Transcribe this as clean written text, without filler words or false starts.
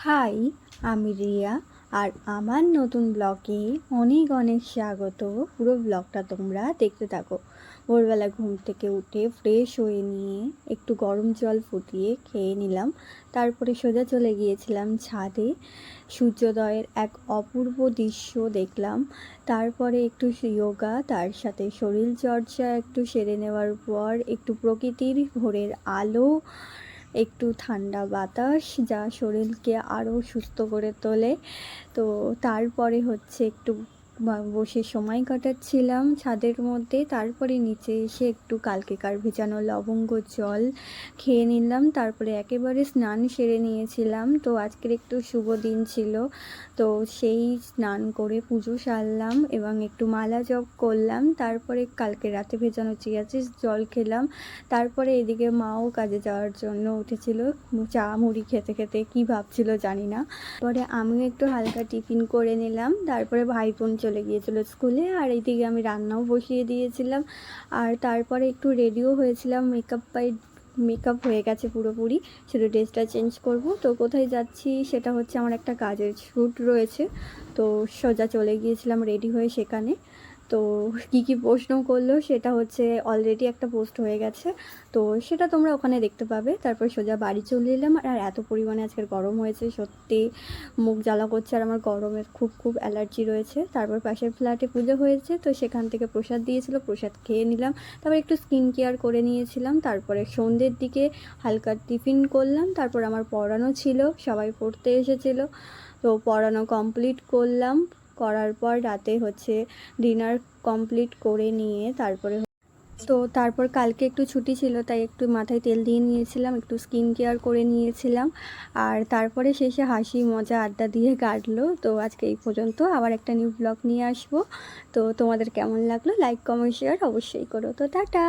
High, আমি রিয়া। আর আমার নতুন ব্লগে অনেক অনেক স্বাগত। পুরো ব্লগটা তোমরা দেখতে থাকো। ভোরবেলা ঘুম থেকে উঠে ফ্রেশ হয়ে নিয়ে একটু গরম জল ফুটিয়ে খেয়ে নিলাম। তারপরে সোজা চলে গিয়েছিলাম ছাদে। সূর্যোদয়ের এক অপূর্ব দৃশ্য দেখলাম। তারপরে একটু যোগা, তার সাথে শরীরচর্চা একটু সেরে নেওয়ার পর একটু প্রকৃতির ভোরের আলো, একটু ঠান্ডা বাতাস যা শরীরকে আরও সুস্থ করে তোলে। তো তারপরে হচ্ছে একটু বসে সময় কাটাচ্ছিলাম ছাদের মধ্যে। তারপরে নিচে এসে একটু কালকেকার ভেজানো লবঙ্গ জল খেয়ে নিলাম। তারপরে একেবারে স্নান সেরে নিয়েছিলাম। তো আজকের একটু শুভ দিন ছিল, তো সেই স্নান করে পুজো সারলাম এবং একটু মালা জপ করলাম। তারপরে কালকে রাতে ভেজানো চিয়া সিডস জল খেলাম। তারপরে এদিকে মাও কাজে যাওয়ার জন্য উঠেছিল, চা মুড়ি খেতে খেতে কী ভাবছিল জানি না। পরে আমিও একটু হালকা টিফিন করে নিলাম। তারপরে ভাই বোন চলে গিয়েছিলো স্কুলে, আর এইদিকে আমি রান্নাও বসিয়ে দিয়েছিলাম। আর তারপরে একটু রেডিও হয়েছিলাম, মেকআপ হয়ে গেছে পুরোপুরি, শুধু ড্রেসটা চেঞ্জ করব। তো কোথায় যাচ্ছি সেটা হচ্ছে, আমার একটা কাজের শ্যুট রয়েছে, তো সোজা চলে গিয়েছিলাম রেডি হয়ে সেখানে। তো কী প্রশ্ন করলো সেটা হচ্ছে অলরেডি একটা পোস্ট হয়ে গেছে, তো সেটা তোমরা ওখানে দেখতে পাবে। তারপর সোজা বাড়ি চলে এলাম। আর এত পরিমাণে আজকের গরম হয়েছে, সত্যি মুখ জ্বালা করছে, আর আমার গরমের খুব অ্যালার্জি রয়েছে। তারপর পাশের ফ্ল্যাটে পুজো হয়েছে, তো সেখান থেকে প্রসাদ দিয়েছিল, প্রসাদ খেয়ে নিলাম। তারপর একটু স্কিন কেয়ার করে নিয়েছিলাম। তারপরে সন্ধ্যের দিকে হালকা টিফিন করলাম। তারপর আমার পড়ানো ছিল, সবাই পড়তে এসেছিলো, তো পড়ানো কমপ্লিট করলাম। করার পর রাতে হচ্ছে ডিনার কমপ্লিট করে নিয়ে তারপর কালকে একটু ছুটি ছিল, তাই একটু মাথায় তেল দিয়ে নিয়েছিলাম, একটু স্কিন কেয়ার করে নিয়েছিলাম। আর তারপরে শেষে হাসি মজা আড্ডা দিয়ে কাটলো। তো আজকে এই পর্যন্ত, আবার একটা নিউ ব্লগ নিয়ে আসবো। তো তোমাদের কেমন লাগলো লাইক কমেন্ট শেয়ার অবশ্যই করো। তো টাটা।